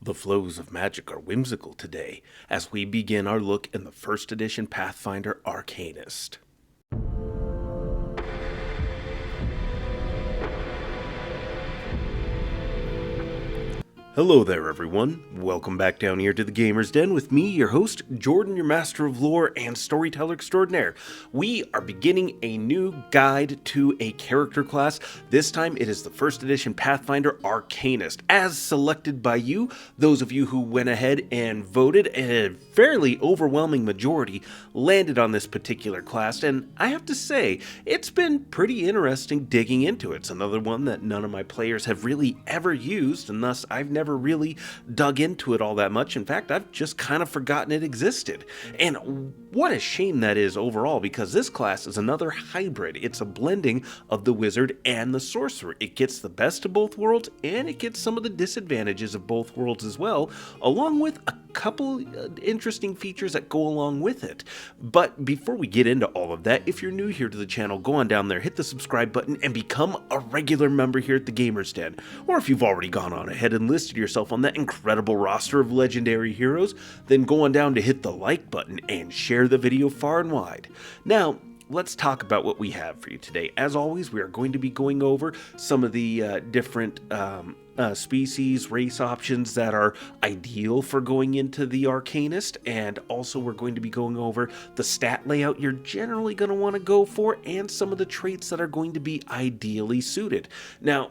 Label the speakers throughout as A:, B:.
A: The flows of magic are whimsical today as we begin our look in the first edition Pathfinder Arcanist. Hello there everyone, welcome back down here to the Gamer's Den with me, your host, Jordan, your Master of Lore and Storyteller Extraordinaire. We are beginning a new guide to a character class. This time it is the first edition Pathfinder Arcanist, as selected by you, those of you who went ahead and voted. A fairly overwhelming majority landed on this particular class, and I have to say, it's been pretty interesting digging into it. It's another one that none of my players have really ever used, and thus I've never really dug into it all that much. In fact, I've just kind of forgotten it existed. And what a shame that is overall, because this class is another hybrid. It's a blending of the wizard and the sorcerer. It gets the best of both worlds, and it gets some of the disadvantages of both worlds as well, along with a couple interesting features that go along with it. But before we get into all of that, if you're new here to the channel, go on down there, hit the subscribe button, and become a regular member here at the Gamer's Den. Or if you've already gone on ahead and listed yourself on that incredible roster of legendary heroes, then go on down to hit the like button and share the video far and wide. Now, let's talk about what we have for you today. As always, we are going to be going over some of the different species, race options that are ideal for going into the Arcanist, and also we're going to be going over the stat layout you're generally going to want to go for, and some of the traits that are going to be ideally suited. Now,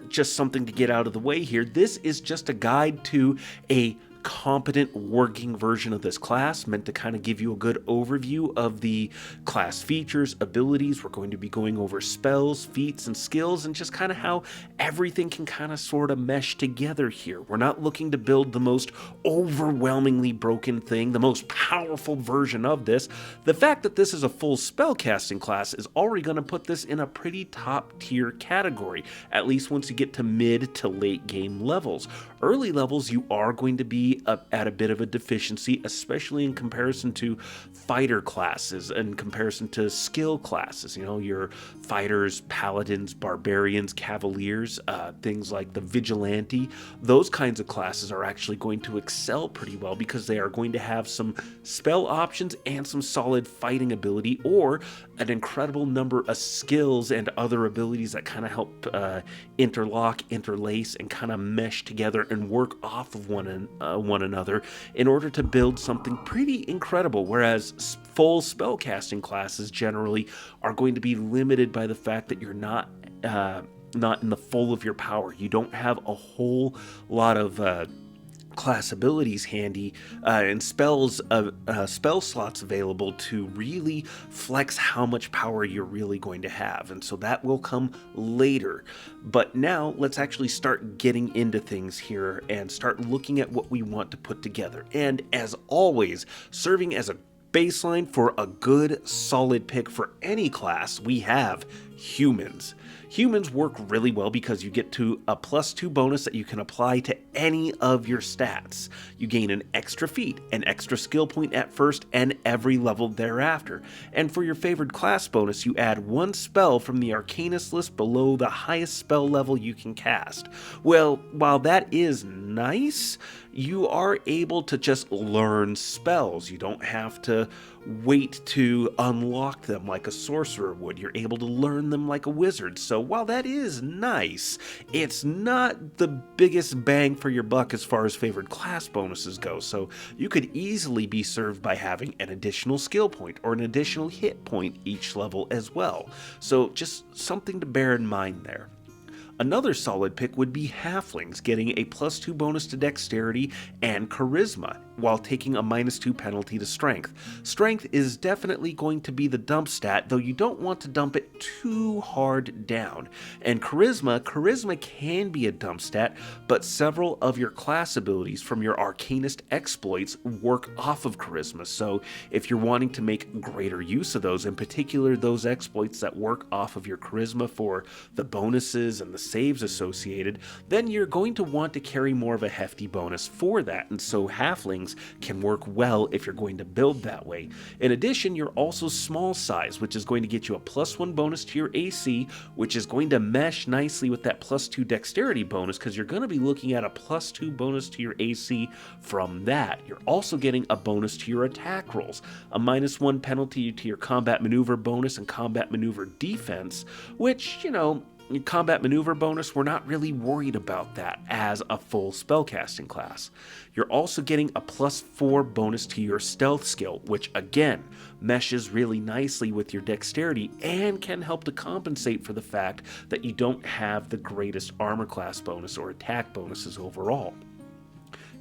A: just something to get out of the way here, this is just a guide to a competent working version of this class, meant to kind of give you a good overview of the class features, abilities. We're going to be going over spells, feats, and skills, and just kind of how everything can kind of sort of mesh together here. We're not looking to build the most overwhelmingly broken thing, the most powerful version of this. The fact that this is a full spellcasting class is already going to put this in a pretty top tier category, at least once you get to mid to late game levels. Early levels, you are going to be at a bit of a deficiency, especially in comparison to fighter classes, in comparison to skill classes. You know, your fighters, paladins, barbarians, cavaliers, things like the vigilante. Those kinds of classes are actually going to excel pretty well because they are going to have some spell options and some solid fighting ability, or an incredible number of skills and other abilities that kind of help interlock, interlace, and kind of mesh together and work off of one another in order to build something pretty incredible, whereas full spellcasting classes generally are going to be limited by the fact that you're not in the full of your power. You don't have a whole lot of class abilities handy and spell slots available to really flex how much power you're really going to have, and so that will come later. But now let's actually start getting into things here and start looking at what we want to put together. And as always, serving as a baseline for a good solid pick for any class, we have humans. Humans work really well because you get to a +2 bonus that you can apply to any of your stats. You gain an extra feat, an extra skill point at first, and every level thereafter. And for your favored class bonus, you add one spell from the Arcanist list below the highest spell level you can cast. Well, while that is nice, you are able to just learn spells. You don't have to wait to unlock them like a sorcerer would. You're able to learn them like a wizard. So while that is nice, it's not the biggest bang for your buck as far as favored class bonuses go. So you could easily be served by having an additional skill point or an additional hit point each level as well. So just something to bear in mind there. Another solid pick would be halflings, getting a +2 bonus to dexterity and charisma, while taking a -2 penalty to strength. Strength is definitely going to be the dump stat, though you don't want to dump it too hard down. And charisma can be a dump stat, but several of your class abilities from your Arcanist exploits work off of charisma. So if you're wanting to make greater use of those, in particular those exploits that work off of your charisma for the bonuses and the saves associated, then you're going to want to carry more of a hefty bonus for that, and so halflings can work well if you're going to build that way. In addition, you're also small size, which is going to get you a +1 bonus to your AC, which is going to mesh nicely with that +2 dexterity bonus, because you're going to be looking at a +2 bonus to your AC from that. You're also getting a bonus to your attack rolls, a -1 penalty to your combat maneuver bonus and combat maneuver defense, which, combat maneuver bonus, we're not really worried about that as a full spellcasting class. You're also getting a +4 bonus to your stealth skill, which again meshes really nicely with your dexterity and can help to compensate for the fact that you don't have the greatest armor class bonus or attack bonuses overall.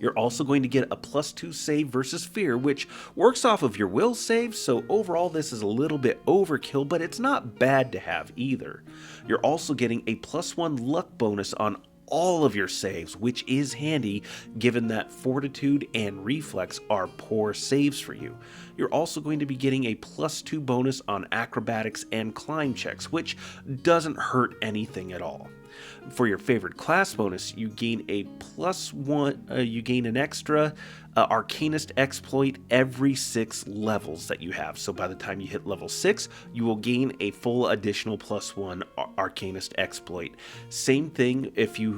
A: You're also going to get a +2 save versus fear, which works off of your will save, so overall this is a little bit overkill, but it's not bad to have either. You're also getting a +1 luck bonus on all of your saves, which is handy given that fortitude and reflex are poor saves for you. You're also going to be getting a +2 bonus on acrobatics and climb checks, which doesn't hurt anything at all. For your favorite class bonus, you gain a +1, you gain an extra Arcanist exploit every 6 levels that you have. So by the time you hit level 6, you will gain a full additional +1 Arcanist exploit. Same thing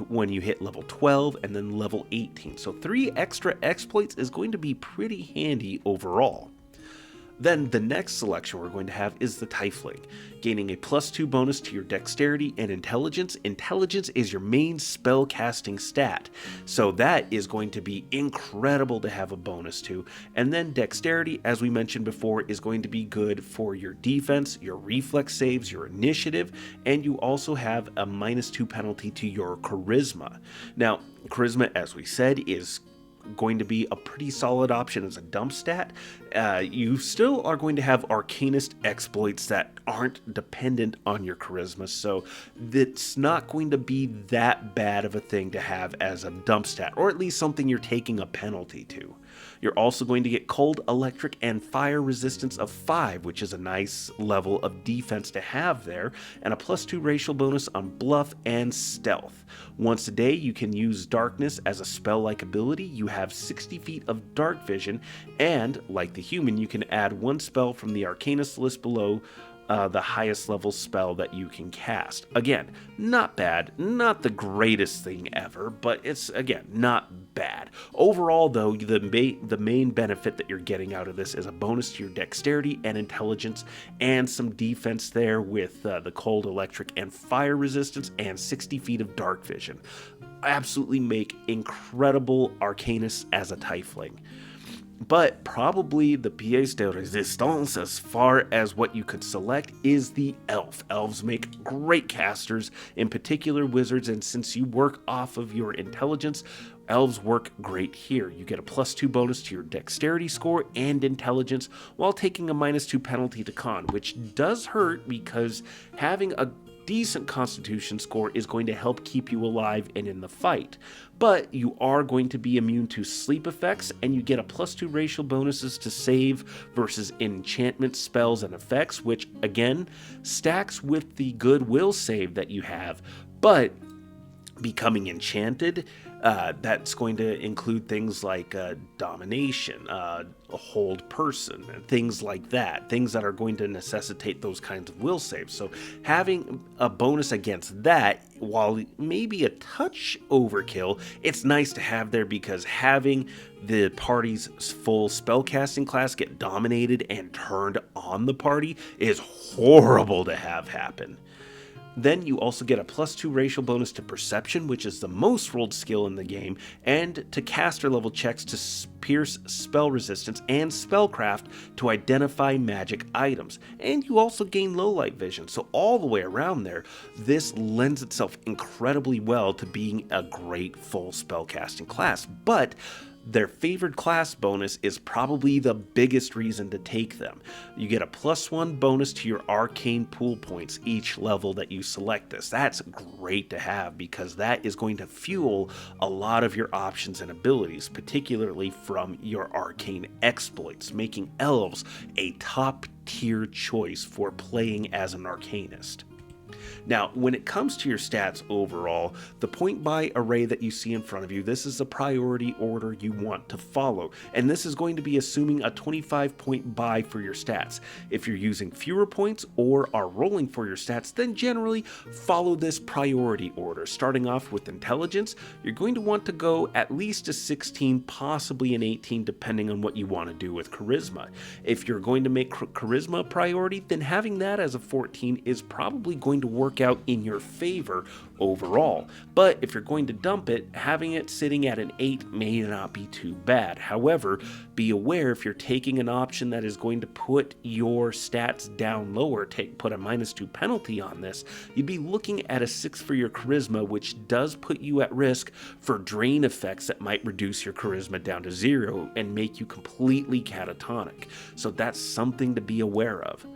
A: when you hit level 12 and then level 18. So 3 extra exploits is going to be pretty handy overall. Then the next selection we're going to have is the Tiefling, gaining a +2 bonus to your dexterity and intelligence. Intelligence is your main spell casting stat, so that is going to be incredible to have a bonus to. And then dexterity, as we mentioned before, is going to be good for your defense, your reflex saves, your initiative, and you also have a -2 penalty to your charisma. Now, charisma, as we said, is going to be a pretty solid option as a dump stat. You still are going to have Arcanist exploits that aren't dependent on your charisma, so it's not going to be that bad of a thing to have as a dump stat, or at least something you're taking a penalty to. You're also going to get cold, electric, and fire resistance of 5, which is a nice level of defense to have there, and a +2 racial bonus on bluff and stealth. Once a day, you can use darkness as a spell-like ability. You have 60 feet of dark vision, and like the human, you can add 1 spell from the Arcanist list below the highest level spell that you can cast. Again, not bad, not the greatest thing ever, but it's, again, not bad. Overall, though, the main benefit that you're getting out of this is a bonus to your dexterity and intelligence, and some defense there with the cold, electric, and fire resistance, and 60 feet of dark vision. Absolutely make incredible Arcanists as a Tiefling. But probably the pièce de résistance as far as what you could select is the elf. Elves make great casters, in particular wizards, and since you work off of your intelligence, elves work great here. You get a +2 bonus to your dexterity score and intelligence while taking a -2 penalty to con, which does hurt because having a decent constitution score is going to help keep you alive and in the fight. But you are going to be immune to sleep effects, and you get a +2 racial bonuses to save versus enchantment spells and effects, which again stacks with the goodwill save that you have. But becoming enchanted, that's going to include things like domination, a hold person, things like that, things that are going to necessitate those kinds of will saves. So having a bonus against that, while maybe a touch overkill, it's nice to have there, because having the party's full spellcasting class get dominated and turned on the party is horrible to have happen. Then you also get a +2 racial bonus to perception, which is the most rolled skill in the game, and to caster level checks to pierce spell resistance and spellcraft to identify magic items. And you also gain low light vision, so all the way around there, this lends itself incredibly well to being a great full spellcasting class. But their favored class bonus is probably the biggest reason to take them. You get a +1 bonus to your arcane pool points each level that you select this. That's great to have, because that is going to fuel a lot of your options and abilities, particularly from your arcane exploits, making elves a top tier choice for playing as an arcanist. Now, when it comes to your stats overall, the point buy array that you see in front of you, this is a priority order you want to follow, and this is going to be assuming a 25 point buy for your stats. If you're using fewer points or are rolling for your stats, then generally follow this priority order. Starting off with intelligence, you're going to want to go at least a 16, possibly an 18, depending on what you want to do with charisma. If you're going to make charisma a priority, then having that as a 14 is probably going to work out in your favor overall. But if you're going to dump it, having it sitting at an 8 may not be too bad. However, be aware if you're taking an option that is going to put your stats down lower, put a -2 penalty on this, you'd be looking at a 6 for your charisma, which does put you at risk for drain effects that might reduce your charisma down to 0 and make you completely catatonic. So that's something to be aware of.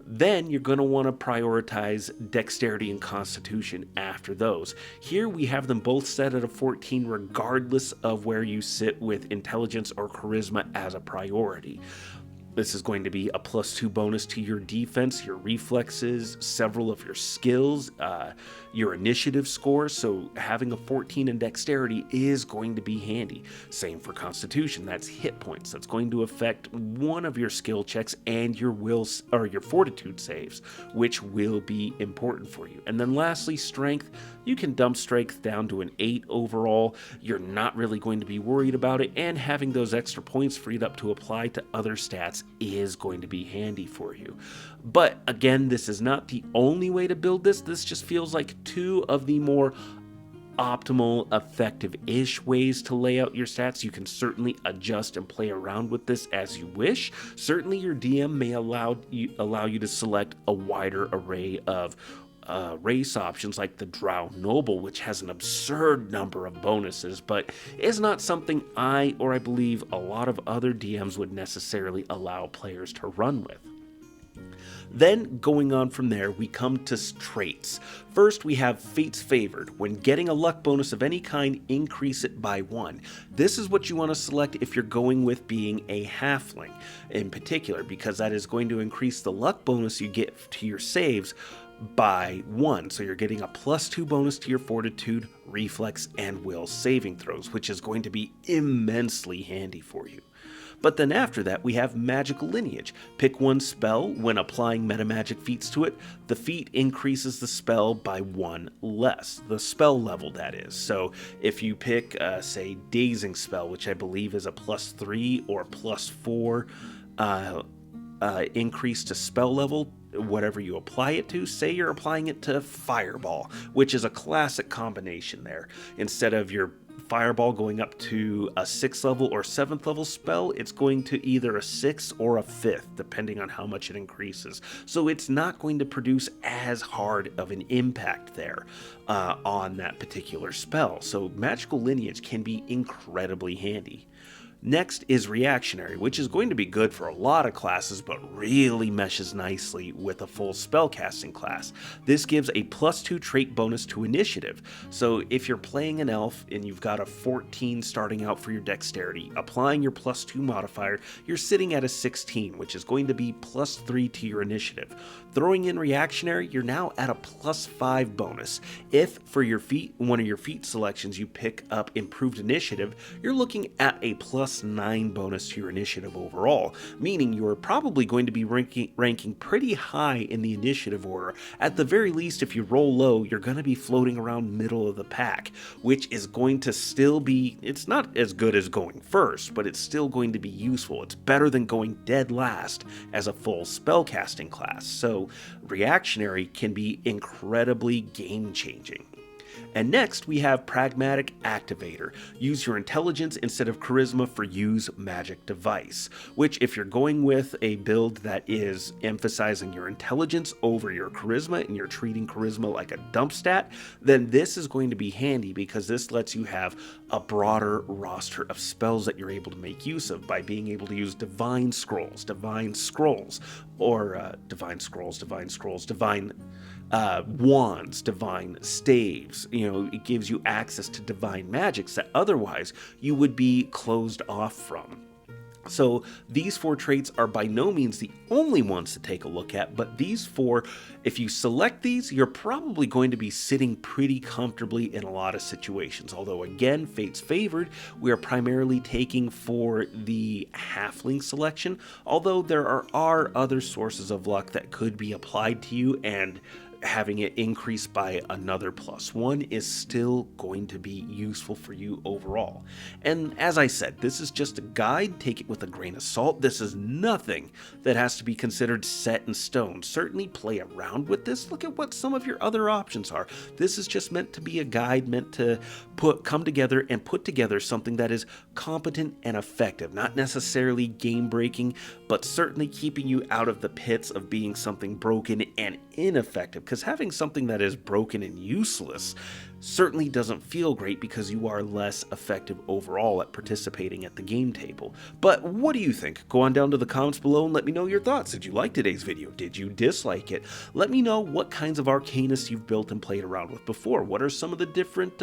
A: Then you're going to want to prioritize dexterity and constitution after those. Here we have them both set at a 14 regardless of where you sit with intelligence or charisma as a priority. This is going to be a +2 bonus to your defense, your reflexes, several of your skills, your initiative score. So having a 14 in dexterity is going to be handy. Same for constitution. That's hit points. That's going to affect one of your skill checks and your will or your fortitude saves, which will be important for you. And then lastly, strength. You can dump strength down to an 8 overall. You're not really going to be worried about it, and having those extra points freed up to apply to other stats is going to be handy for you. But again, this is not the only way to build this. This just feels like two of the more optimal, effective-ish ways to lay out your stats. You can certainly adjust and play around with this as you wish. Certainly your DM may allow you to select a wider array of race options like the Drow Noble, which has an absurd number of bonuses, but is not something I believe a lot of other DMs would necessarily allow players to run with. Then, going on from there, we come to traits. First, we have Fate's Favored. When getting a luck bonus of any kind, increase it by 1. This is what you want to select if you're going with being a halfling in particular, because that is going to increase the luck bonus you get to your saves by 1. So you're getting a +2 bonus to your fortitude, reflex, and will saving throws, which is going to be immensely handy for you. But then after that, we have Magical Lineage. Pick one spell. When applying metamagic feats to it, the feat increases the spell by 1 less. The spell level, that is. So if you pick, say, Dazing Spell, which I believe is a +3 or +4 increase to spell level, whatever you apply it to, say you're applying it to Fireball, which is a classic combination there. Instead of your Fireball going up to a 6th level or 7th level spell, it's going to either a 6th or a 5th, depending on how much it increases. So it's not going to produce as hard of an impact there on that particular spell. So Magical Lineage can be incredibly handy. Next is Reactionary, which is going to be good for a lot of classes, but really meshes nicely with a full spellcasting class. This gives a +2 trait bonus to initiative. So if you're playing an elf and you've got a 14 starting out for your dexterity, applying your +2 modifier, you're sitting at a 16, which is going to be +3 to your initiative. Throwing in Reactionary, you're now at a +5 bonus. If for your feat, one of your feat selections, you pick up Improved Initiative, you're looking at a +9 bonus to your initiative overall, meaning you're probably going to be ranking pretty high in the initiative order. At the very least, if you roll low, you're going to be floating around middle of the pack, which is going to still be, it's not as good as going first, but it's still going to be useful. It's better than going dead last as a full spellcasting class. So Reactionary can be incredibly game-changing. And next, we have Pragmatic Activator. Use your intelligence instead of charisma for use magic device, which if you're going with a build that is emphasizing your intelligence over your charisma and you're treating charisma like a dump stat, then this is going to be handy because this lets you have a broader roster of spells that you're able to make use of by being able to use divine wands, divine staves. It gives you access to divine magics that otherwise you would be closed off from. So these 4 traits are by no means the only ones to take a look at, but these 4, if you select these, you're probably going to be sitting pretty comfortably in a lot of situations. Although again, Fate's favored, we are primarily taking for the halfling selection, although there are other sources of luck that could be applied to you, and having it increase by another +1 is still going to be useful for you overall. And as I said, this is just a guide, take it with a grain of salt. This is nothing that has to be considered set in stone. Certainly play around with this, look at what some of your other options are. This is just meant to be a guide, meant to come together and put together something that is competent and effective, not necessarily game breaking, but certainly keeping you out of the pits of being something broken and ineffective, because having something that is broken and useless certainly doesn't feel great because you are less effective overall at participating at the game table. But what do you think? Go on down to the comments below and let me know your thoughts. Did you like today's video? Did you dislike it? Let me know what kinds of Arcanists you've built and played around with before. What are some of the different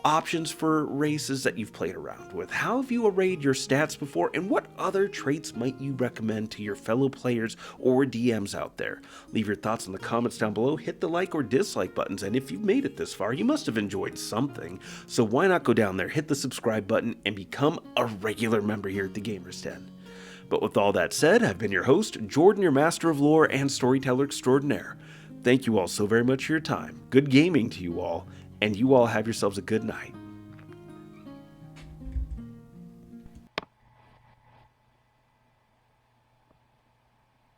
A: options for races that you've played around with? How have you arrayed your stats before? And what other traits might you recommend to your fellow players or DMs out there? Leave your thoughts in the comments down below. Hit the like or dislike buttons. And if you've made it this far, you must have enjoyed something, so why not go down there, hit the subscribe button, and become a regular member here at the Gamers Den. But with all that said, I've been your host, Jordan, your master of lore and storyteller extraordinaire. Thank you all so very much for your time, good gaming to you all, and you all have yourselves a good night.